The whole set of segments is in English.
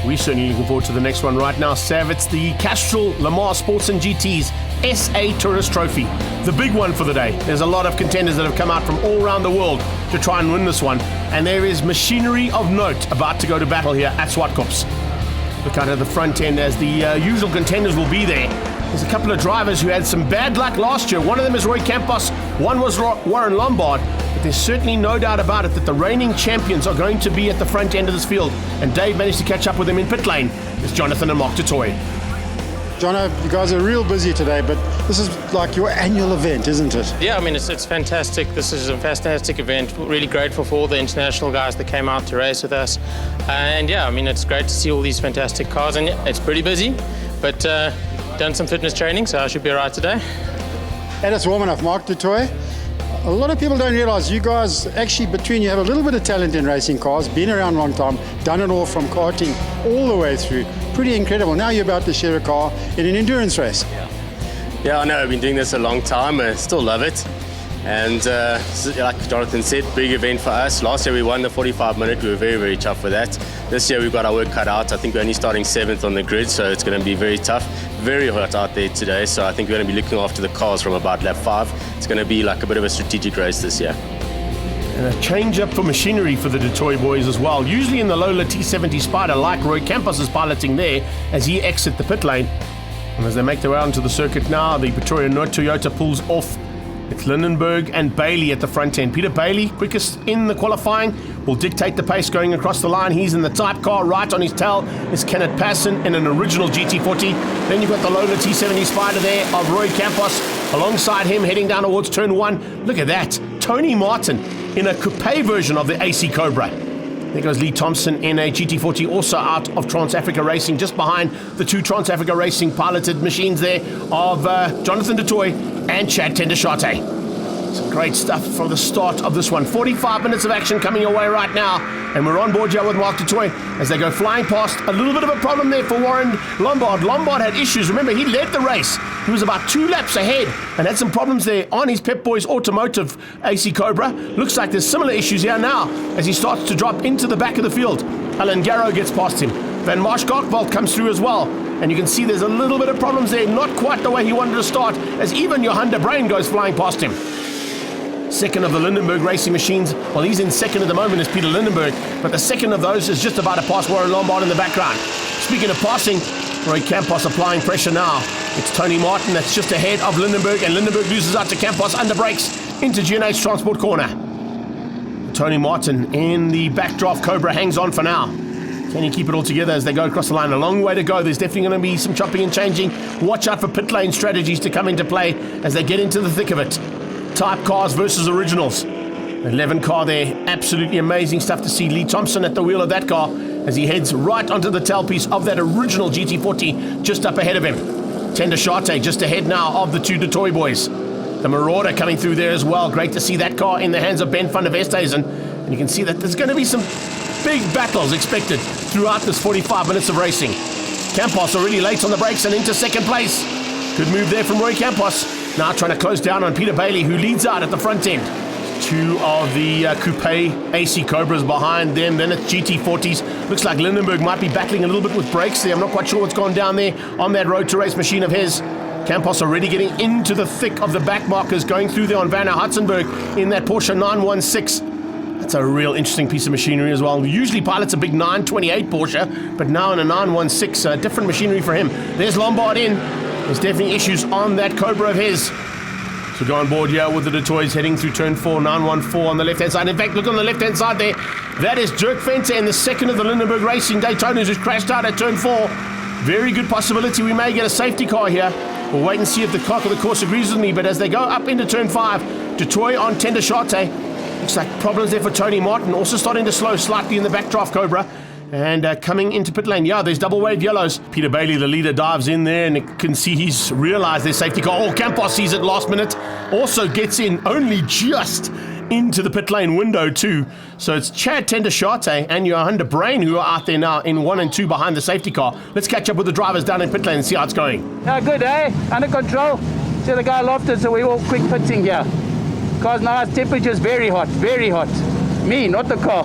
We're certainly looking forward to the next one right now, Sav. It's the Castrol Lamar Sports and GT's SA Tourist Trophy, the big one for the day. There's a lot of contenders that have come out from all around the world to try and win this one, and there is machinery of note about to go to battle here at Zwartkops. Look out at the front end as the usual contenders will be there. There's a couple of drivers who had some bad luck last year. One of them is Roy Campos, one was Warren Lombard. But there's certainly no doubt about it that the reigning champions are going to be at the front end of this field. And Dave managed to catch up with them in pit lane. It's Jonathan and Mark du Toit. Jono, you guys are real busy today, but this is like your annual event, isn't it? Yeah, I mean, it's fantastic. This is a fantastic event. Really grateful for all the international guys that came out to race with us. And yeah, I mean, it's great to see all these fantastic cars. And yeah, it's pretty busy, but done some fitness training, so I should be all right today. And it's warm enough. Mark du Toit, a lot of people don't realize you guys actually, between you, have a little bit of talent in racing cars, been around a long time, done it all from karting all the way through. Pretty incredible. Now you're about to share a car in an endurance race. Yeah, I know. I've been doing this a long time. I still love it. And like Jonathan said, big event for us. Last year we won the 45-minute. We were very, very tough with that. This year we've got our work cut out. I think we're only starting 7th on the grid, so it's going to be very tough. Very hot out there today, so I think we're going to be looking after the cars from about lap 5. It's going to be like a bit of a strategic race this year. And a change up for machinery for the du Toit boys as well. Usually in the Lola T70 Spider, like Roy Campos is piloting there as he exits the pit lane. And as they make their way onto the circuit now, the Pretoria Noord Toyota pulls off. It's Lindenberg and Bailey at the front end. Peter Bailey, quickest in the qualifying, will dictate the pace going across the line. He's in the type car. Right on his tail is Kenneth Passon in an original GT40. Then you've got the Lola T70 Spider there of Roy Campos. Alongside him, heading down towards turn 1. Look at that. Tony Martin in a coupe version of the AC Cobra. There goes Lee Thompson in a GT40, also out of Trans-Africa Racing, just behind the two Trans-Africa Racing piloted machines there of Jonathan du Toit and Chad Tendershate. Some great stuff from the start of this one. 45 minutes of action coming your way right now, and we're on board here with Mark du Toit as they go flying past. A little bit of a problem there for Warren Lombard. Lombard had issues. Remember, he led the race. He was about 2 laps ahead and had some problems there on his Pep Boys Automotive AC Cobra. Looks like there's similar issues here now as he starts to drop into the back of the field. Alan Garrow gets past him. Van Marschalk comes through as well. And you can see there's a little bit of problems there. Not quite the way he wanted to start, as even Johan de Bruin goes flying past him. Second of the Lindenberg Racing machines. Well, he's in second at the moment is Peter Lindenberg, but the second of those is just about to pass Warren Lombard in the background. Speaking of passing, Roy Campos applying pressure now. It's Tony Martin that's just ahead of Lindenberg, and Lindenberg loses out to Campos, under brakes into G&H Transport corner. Tony Martin in the backdraft Cobra hangs on for now. Can he keep it all together as they go across the line? A long way to go. There's definitely going to be some chopping and changing. Watch out for pit lane strategies to come into play as they get into the thick of it. Type cars versus originals. 11 car there. Absolutely amazing stuff to see Lee Thompson at the wheel of that car as he heads right onto the tailpiece of that original GT40 just up ahead of him. Tendershate just ahead now of the two du Toit boys. The Marauder coming through there as well. Great to see that car in the hands of Ben van der Westhuizen. And you can see that there's going to be some big battles expected throughout this 45 minutes of racing. Campos already late on the brakes and into second place. Good move there from Roy Campos. Now trying to close down on Peter Bailey, who leads out at the front end. Two of the coupe AC Cobras behind them. Then it's GT40s. Looks like Lindenberg might be battling a little bit with brakes there. I'm not quite sure what's gone down there on that road to race machine of his. Campos already getting into the thick of the back markers, going through there on Werner Hutzenberg in that Porsche 916. That's a real interesting piece of machinery as well. Usually pilots a big 928 Porsche, but now in a 916, different machinery for him. There's Lombard in. There's definitely issues on that Cobra of his. So go on board here with the du Toits heading through turn 4, 914 on the left-hand side. In fact, look on the left-hand side there. That is Dirk Venter in the second of the Lindenberg Racing Daytonas, who's crashed out at turn 4. Very good possibility we may get a safety car here. We'll wait and see if the clock of the course agrees with me. But as they go up into turn 5, du Toit on Tendershate. Looks like problems there for Tony Martin. Also starting to slow slightly in the backdraft Cobra. And coming into pit lane, yeah, there's double wave yellows. Peter Bailey, the leader, dives in there, and you can see he's realised their safety car. Oh, Campos sees it last minute. Also gets in only just into the pit lane window too. So it's Chad Tendershate and Johan de Bruin who are out there now in 1 and 2 behind the safety car. Let's catch up with the drivers down in pit lane and see how it's going. Yeah, good, eh? Under control. See, the guy lofted, so we all quick pitting here. Because now its temperature is very hot, very hot. Me, not the car.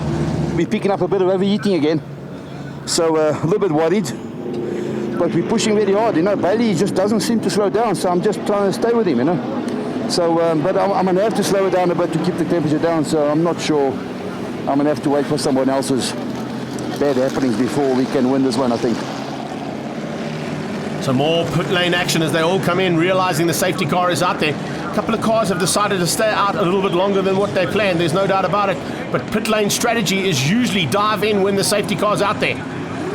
We're picking up a bit of overheating again. So a little bit worried, but we're pushing very hard. Bailey just doesn't seem to slow down, so I'm just trying to stay with him. So, but I'm going to have to slow it down a bit to keep the temperature down. So I'm not sure. I'm going to have to wait for someone else's bad happenings before we can win this one, I think. So more pit lane action as they all come in, realizing the safety car is out there. A couple of cars have decided to stay out a little bit longer than what they planned, there's no doubt about it. But pit lane strategy is usually dive in when the safety car's out there.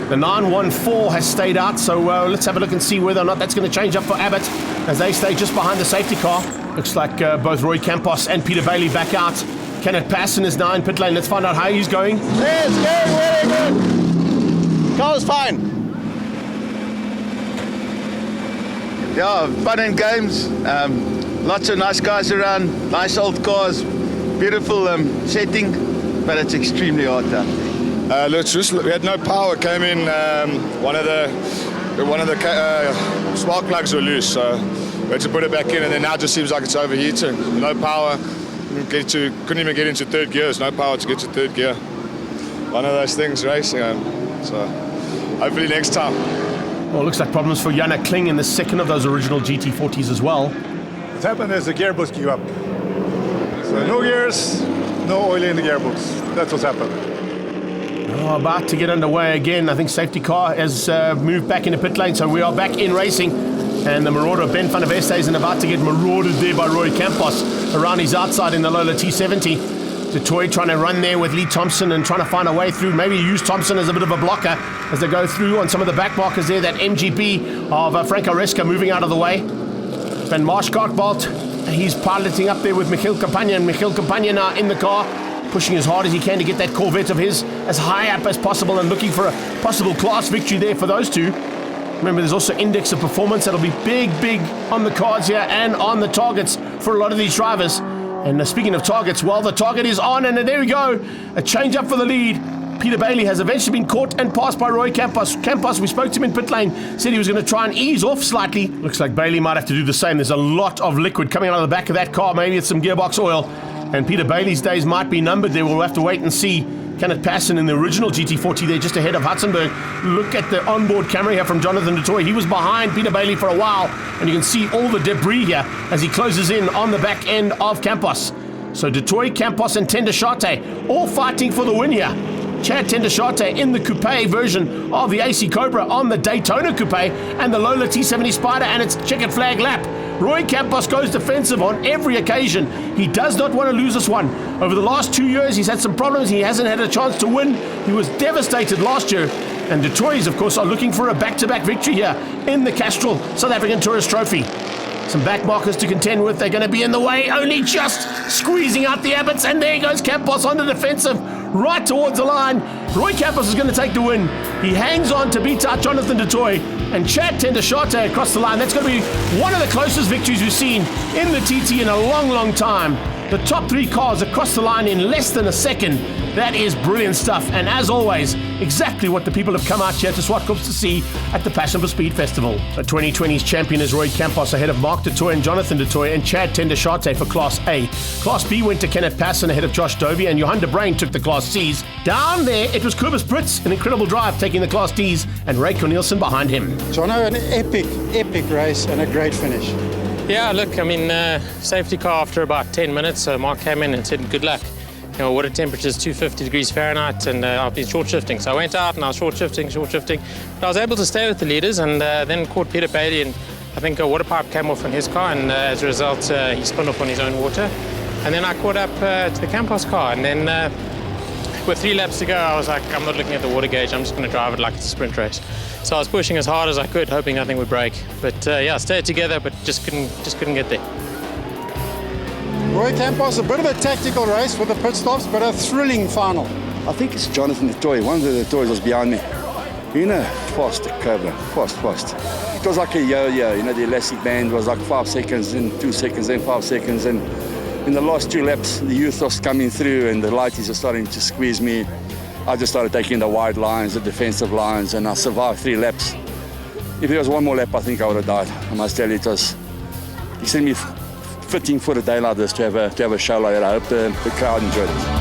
The 914 has stayed out, so let's have a look and see whether or not that's going to change up for Abbott as they stay just behind the safety car. Looks like both Roy Campos and Peter Bailey back out. Kenneth Passon is now in pit lane. Let's find out how he's going. Yeah, it's going really good. Car's fine. Yeah, fun and games. Lots of nice guys around. Nice old cars. Beautiful setting, but it's extremely hot out there. We had no power. Came in. One of the spark plugs were loose, so we had to put it back in. And then now it just seems like it's overheating. No power. Couldn't even get into third gear. There's no power to get to third gear. One of those things racing. So hopefully next time. Well, looks like problems for Jana Kling in the second of those original GT40s as well. What's happened is the gearbox blew up. So no gears, no oil in the gearbox. That's what's happened. About to get underway again. I think safety car has moved back into pit lane, so we are back in racing. And the marauder Ben van der Westhuizen about to get marauded there by Roy Campos around his outside in the Lola T70. Du Toit trying to run there with Lee Thompson and trying to find a way through. Maybe use Thompson as a bit of a blocker as they go through on some of the back markers there. That MGB of Franco Reska moving out of the way. Van Marskartbolt, he's piloting up there with Michiel Campagna, and Michiel Campagna now in the car, pushing as hard as he can to get that Corvette of his as high up as possible and looking for a possible class victory there for those two. Remember, there's also index of performance that'll be big on the cards here and on the targets for a lot of these drivers. And speaking of targets, well, the target is on, and there we go. A change up for the lead. Peter Bailey has eventually been caught and passed by Roy Campos. Campos, we spoke to him in pit lane, said he was going to try and ease off slightly. Looks like Bailey might have to do the same. There's a lot of liquid coming out of the back of that car. Maybe it's some gearbox oil. And Peter Bailey's days might be numbered there. We'll have to wait and see. Kenneth Passon in the original GT40 there just ahead of Hudsonberg. Look at the onboard camera here from Jonathan du Toit. He was behind Peter Bailey for a while, and you can see all the debris here as he closes in on the back end of Campos. So du Toit, Campos and Tendershate all fighting for the win here. Chad Tendershate in the coupe version of the AC Cobra on the Daytona coupe and the Lola T70 Spider and its checkered flag lap. Roy Campos goes defensive on every occasion. He does not want to lose this one. Over the last 2 years, he's had some problems. He hasn't had a chance to win. He was devastated last year. And the Toys, of course, are looking for a back-to-back victory here in the Castrol South African Tourist Trophy. Some back markers to contend with. They're going to be in the way, only just squeezing out the Abbotts. And there goes Campos on the defensive, right towards the line. Roy Campos is going to take the win. He hangs on to beat out Jonathan du Toit and Chad Tendershate across the line. That's going to be one of the closest victories we've seen in the TT in a long time. The top three cars across the line in less than a second. That is brilliant stuff. And as always, exactly what the people have come out here to Swartkops to see at the Passion for Speed Festival. The 2020's champion is Roy Campos ahead of Mark du Toit and Jonathan du Toit and Chad Tendershate for Class A. Class B went to Kenneth Passon ahead of Josh Dovey, and Johan de Bruyn took the Class C's. Down there, it was Kobus Brits, an incredible drive, taking the Class D's, and Ray Cornelsen behind him. Jono, an epic race and a great finish. Yeah, look, I mean, safety car after about 10 minutes, so Mark came in and said, good luck. You know, water temperature is 250 degrees Fahrenheit, and I've been short shifting. So I went out and I was short shifting. But I was able to stay with the leaders, and then caught Peter Bailey, and I think a water pipe came off on his car, and as a result, he spun off on his own water. And then I caught up to the Campos car, and then with 3 laps to go, I was like, I'm not looking at the water gauge, I'm just going to drive it like it's a sprint race. So I was pushing as hard as I could, hoping nothing would break. But yeah, stayed together, but just couldn't get there. Roy Campos, a bit of a tactical race with the pit stops, but a thrilling final. I think it's Jonathan du Toit. One of the Toys was behind me. Fast Cobra, fast. It was like a yo-yo, the elastic band was like 5 seconds, then 2 seconds, then 5 seconds. And in the last 2 laps, the youth was coming through and the lighties were starting to squeeze me. I just started taking the wide lines, the defensive lines, and I survived 3 laps. If there was one more lap, I think I would have died. I must tell you, it was extremely fitting for a day like this to have a show like that. I hope the crowd enjoyed it.